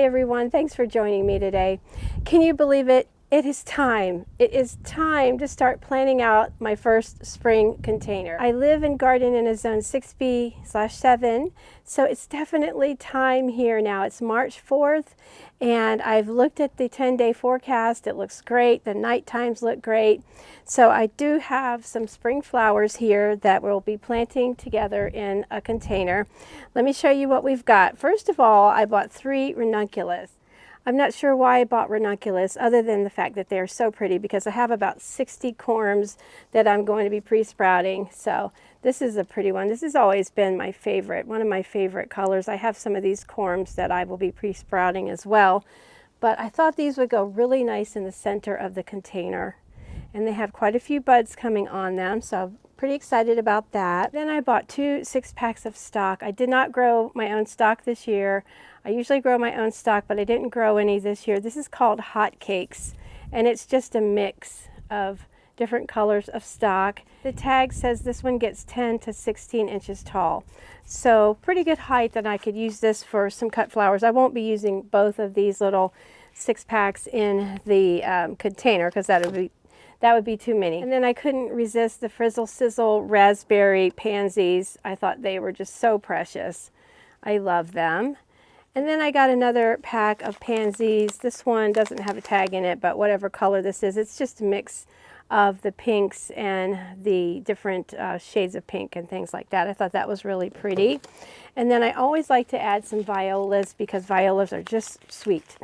everyone, thanks for joining me today. Can you believe it? It is time. It is time to start planning out my first spring container. I live and garden in a zone 6B/7, so it's definitely time here now. It's March 4th, and I've looked at the 10-day forecast. It looks great. The night times look great. So I do have some spring flowers here that we'll be planting together in a container. Let me show you what we've got. First of all, I bought 3 ranunculus. I'm not sure why I bought ranunculus other than the fact that they're so pretty, because I have about 60 corms that I'm going to be pre-sprouting. So this is a pretty one. This has always been my favorite, one of my favorite colors. I have some of these corms that I will be pre-sprouting as well. But I thought these would go really nice in the center of the container. And they have quite a few buds coming on them, so I'm pretty excited about that. Then I bought 2 6-packs of stock. I did not grow my own stock this year. I usually grow my own stock, but I didn't grow any this year. This is called Hot Cakes, and it's just a mix of different colors of stock. The tag says this one gets 10 to 16 inches tall. So pretty good height, that I could use this for some cut flowers. I won't be using both of these little 6-packs in the container, because that would be too many. And then I couldn't resist the Frizzle Sizzle Raspberry Pansies. I thought they were just so precious. I love them. And then I got another pack of pansies. This one doesn't have a tag in it, but whatever color this is, it's just a mix of the pinks and the different shades of pink and things like that. I thought that was really pretty. And then I always like to add some violas, because violas are just sweet.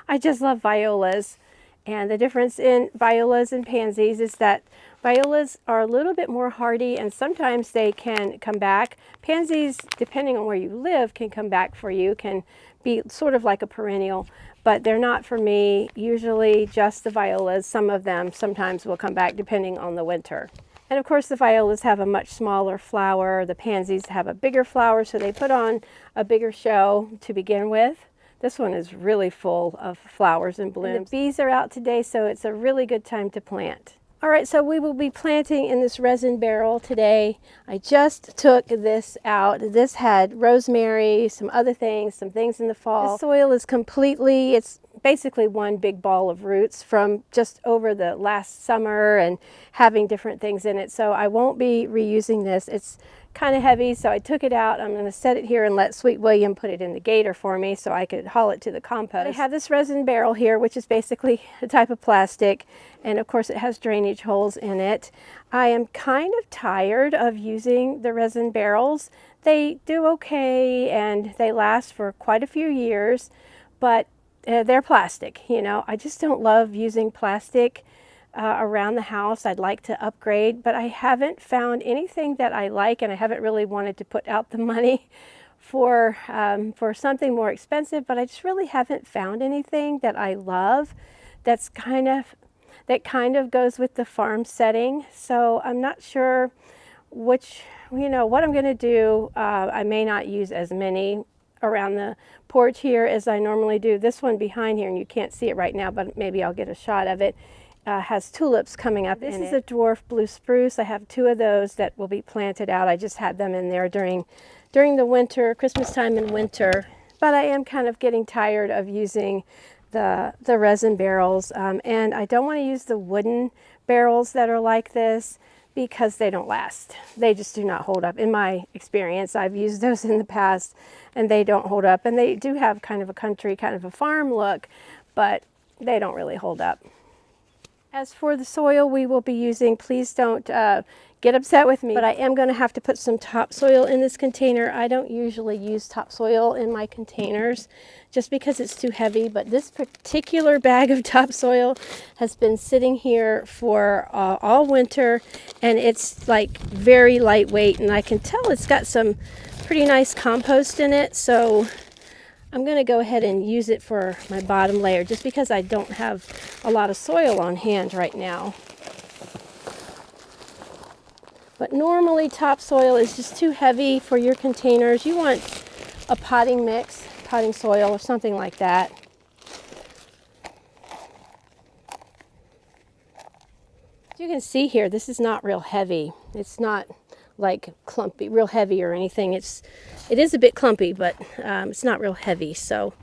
I just love violas. And the difference in violas and pansies is that violas are a little bit more hardy, and sometimes they can come back. Pansies, depending on where you live, can come back for you, can be sort of like a perennial, but they're not for me. Usually just the violas. Some of them sometimes will come back depending on the winter. And of course the violas have a much smaller flower. The pansies have a bigger flower, so they put on a bigger show to begin with. This one is really full of flowers and blooms. And the bees are out today, so it's a really good time to plant. All right, so we will be planting in this resin barrel today. I just took this out. This had rosemary, some other things, some things in the fall. The soil is completely, it's basically one big ball of roots from just over the last summer and having different things in it. So I won't be reusing this. It's kind of heavy, so I took it out. I'm going to set it here and let Sweet William put it in the gator for me so I could haul it to the compost. I have this resin barrel here, which is basically a type of plastic, and of course it has drainage holes in it. I am kind of tired of using the resin barrels. They do okay and they last for quite a few years, but they're plastic. You know, I just don't love using plastic around the house. I'd like to upgrade, but I haven't found anything that I like, and I haven't really wanted to put out the money for something more expensive, but I just really haven't found anything that I love that kind of goes with the farm setting. So I'm not sure what I'm going to do. I may not use as many around the porch here as I normally do. This one behind here, and you can't see it right now, but maybe I'll get a shot of it, has tulips coming up in it. This is a dwarf blue spruce. I have 2 of those that will be planted out. I just had them in there during the winter, Christmas time and winter. But I am kind of getting tired of using the resin barrels, and I don't want to use the wooden barrels that are like this, because they don't last. They just do not hold up. In my experience, I've used those in the past and they don't hold up, and they do have kind of a country, kind of a farm look, but they don't really hold up. As for the soil we will be using, please don't get upset with me, but I am going to have to put some topsoil in this container. I don't usually use topsoil in my containers just because it's too heavy, but this particular bag of topsoil has been sitting here for all winter, and it's like very lightweight, and I can tell it's got some pretty nice compost in it, so I'm going to go ahead and use it for my bottom layer, just because I don't have a lot of soil on hand right now. But normally topsoil is just too heavy for your containers. You want a potting mix, potting soil or something like that. As you can see here, this is not real heavy. It's not like clumpy, real heavy or anything. It is a bit clumpy, but it's not real heavy. So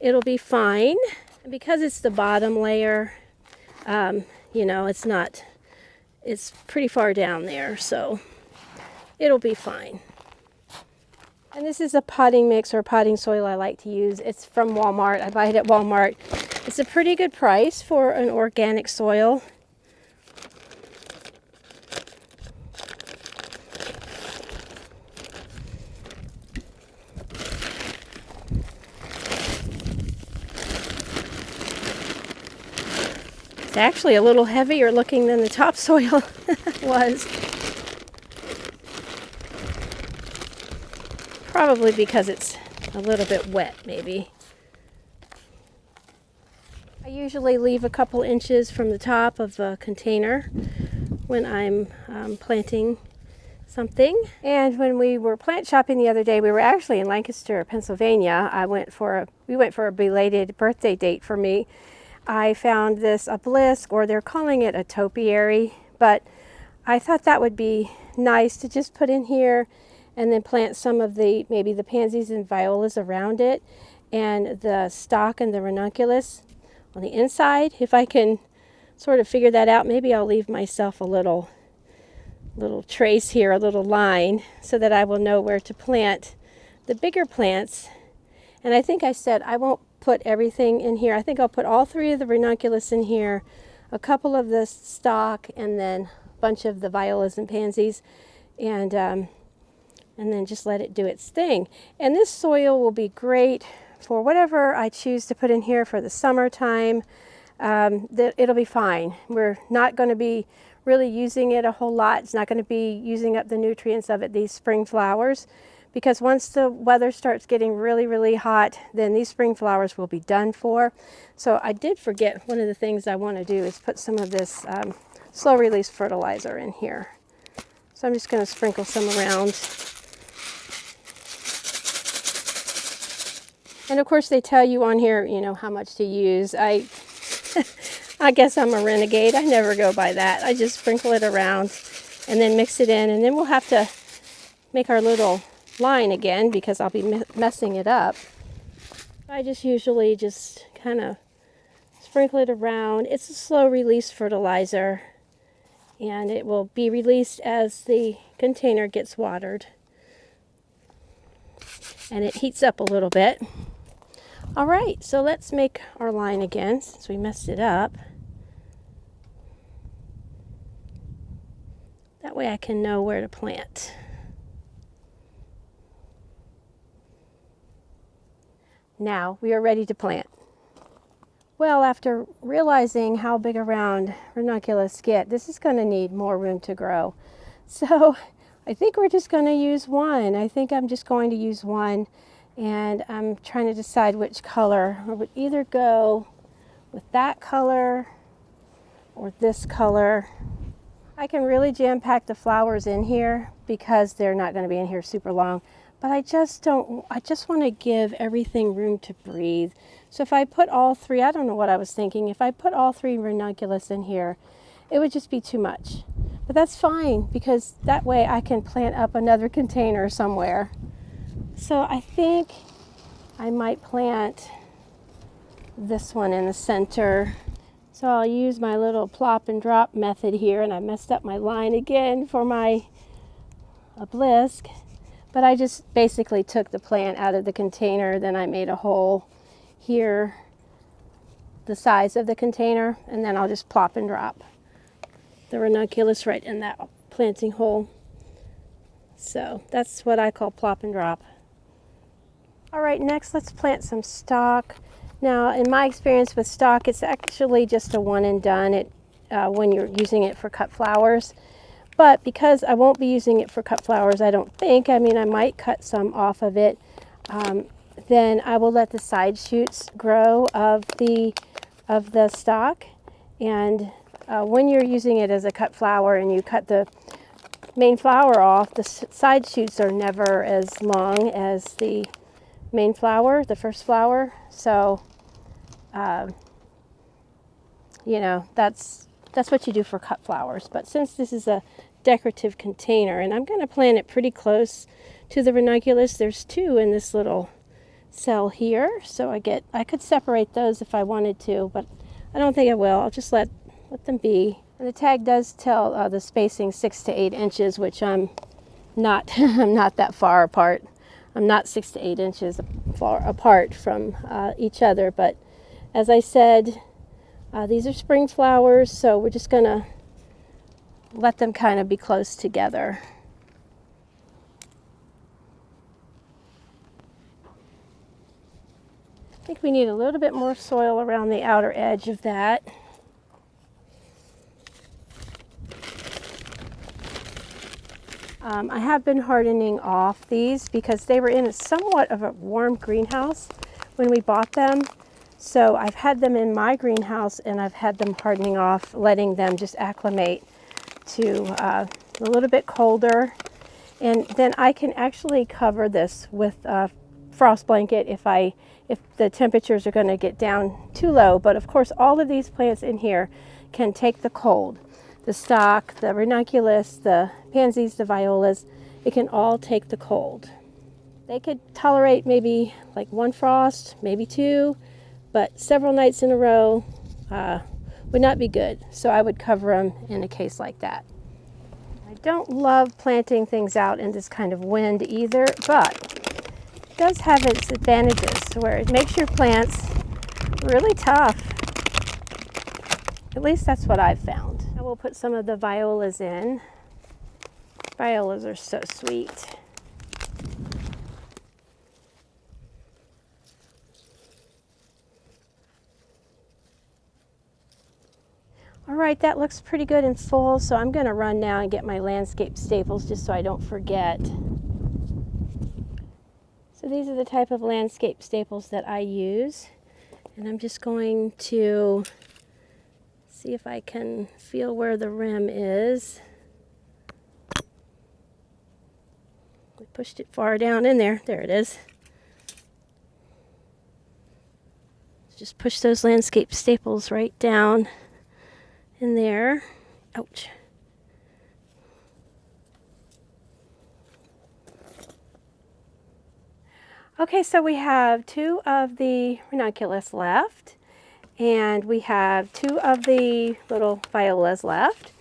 it'll be fine. And because it's the bottom layer, you know, it's pretty far down there, so it'll be fine. And this is a potting mix or potting soil I like to use. It's from Walmart. I buy it at Walmart. It's a pretty good price for an organic soil. It's actually a little heavier looking than the topsoil was. Probably because it's a little bit wet, maybe. I usually leave a couple inches from the top of a container when I'm planting something. And when we were plant shopping the other day, we were actually in Lancaster, Pennsylvania. We went for a belated birthday date for me. I found this obelisk, or they're calling it a topiary, but I thought that would be nice to just put in here and then plant some of maybe the pansies and violas around it, and the stock and the ranunculus on the inside. If I can sort of figure that out, maybe I'll leave myself a little trace here, a little line, so that I will know where to plant the bigger plants. And I think I said I won't put everything in here. I think I'll put all 3 of the ranunculus in here, a couple of the stock, and then a bunch of the violas and pansies, and then just let it do its thing. And this soil will be great for whatever I choose to put in here for the summertime. It'll be fine. We're not going to be really using it a whole lot. It's not going to be using up the nutrients of these spring flowers, because once the weather starts getting really, really hot, then these spring flowers will be done for. So I did forget, one of the things I want to do is put some of this slow release fertilizer in here. So I'm just going to sprinkle some around. And of course they tell you on here, you know, how much to use. I guess I'm a renegade. I never go by that. I just sprinkle it around and then mix it in, and then we'll have to make our little line again because I'll be messing it up. I just usually just kind of sprinkle it around. It's a slow release fertilizer, and it will be released as the container gets watered, and it heats up a little bit. All right, so let's make our line again since we messed it up. That way I can know where to plant. Now we are ready to plant. Well, after realizing how big around ranunculus get, this is going to need more room to grow. So I think we're just going to use one. I think I'm just going to use one, and I'm trying to decide which color. I would either go with that color or this color. I can really jam-pack the flowers in here because they're not going to be in here super long. But I just want to give everything room to breathe. So if I put all 3, I don't know what I was thinking, if I put all 3 ranunculus in here, it would just be too much. But that's fine, because that way I can plant up another container somewhere. So I think I might plant this one in the center. So I'll use my little plop and drop method here, and I messed up my line again for my obelisk. But I just basically took the plant out of the container, then I made a hole here the size of the container, and then I'll just plop and drop the ranunculus right in that planting hole. So that's what I call plop and drop. All right, next let's plant some stock. Now, in my experience with stock, it's actually just a one and done when you're using it for cut flowers. But because I won't be using it for cut flowers, I don't think, I mean, I might cut some off of it, then I will let the side shoots grow of the stock. And when you're using it as a cut flower and you cut the main flower off, the side shoots are never as long as the main flower, the first flower. So, you know, that's what you do for cut flowers. But since this is a decorative container, and I'm going to plant it pretty close to the ranunculus, there's 2 in this little cell here, so I could separate those if I wanted to, but I don't think I will. I'll just let them be. And the tag does tell the spacing 6 to 8 inches, which I'm not I'm not that far apart. I'm not 6 to 8 inches far apart from each other, but as I said, these are spring flowers, so we're just gonna let them kind of be close together. I think we need a little bit more soil around the outer edge of that. I have been hardening off these because they were in somewhat of a warm greenhouse when we bought them. So I've had them in my greenhouse and I've had them hardening off, letting them just acclimate to a little bit colder. And then I can actually cover this with a frost blanket if the temperatures are going to get down too low. But of course, all of these plants in here can take the cold. The stock, the ranunculus, the pansies, the violas, it can all take the cold. They could tolerate maybe like 1 frost, maybe 2, but several nights in a row would not be good. So I would cover them in a case like that. I don't love planting things out in this kind of wind either, but it does have its advantages where it makes your plants really tough. At least that's what I've found. I will put some of the violas in. Violas are so sweet. All right, that looks pretty good and full, so I'm going to run now and get my landscape staples just so I don't forget. So these are the type of landscape staples that I use, and I'm just going to see if I can feel where the rim is. We pushed it far down in there. There it is. Just push those landscape staples right down in there. Ouch. Okay, so we have 2 of the ranunculus left, and we have 2 of the little violas left.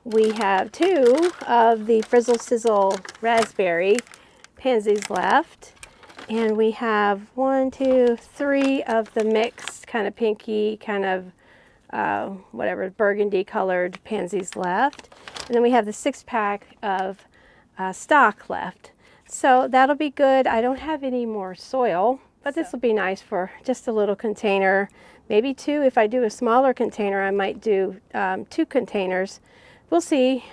We have 2 of the frizzle sizzle raspberry pansies left, and we have 1, 2, 3 of the mixed kind of pinky, kind of whatever, burgundy colored pansies left. And then we have the 6-pack of stock left. So that'll be good. I don't have any more soil, but this will be nice for just a little container, maybe 2. If I do a smaller container, I might do 2 containers. We'll see,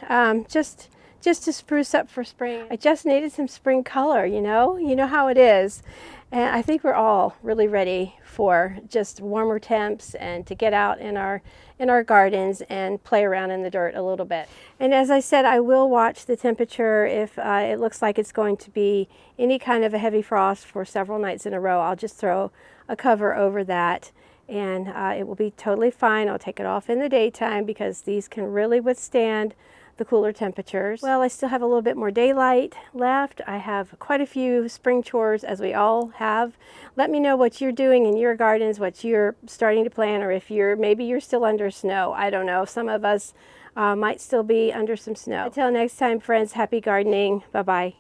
just to spruce up for spring. I just needed some spring color, you know how it is. And I think we're all really ready for just warmer temps and to get out in our gardens and play around in the dirt a little bit. And as I said, I will watch the temperature. If it looks like it's going to be any kind of a heavy frost for several nights in a row, I'll just throw a cover over that, and it will be totally fine. I'll take it off in the daytime because these can really withstand the cooler temperatures. Well, I still have a little bit more daylight left. I have quite a few spring chores, as we all have. Let me know what you're doing in your gardens, what you're starting to plant, or if maybe you're still under snow. I don't know. Some of us might still be under some snow. Until next time, friends, happy gardening. Bye-bye.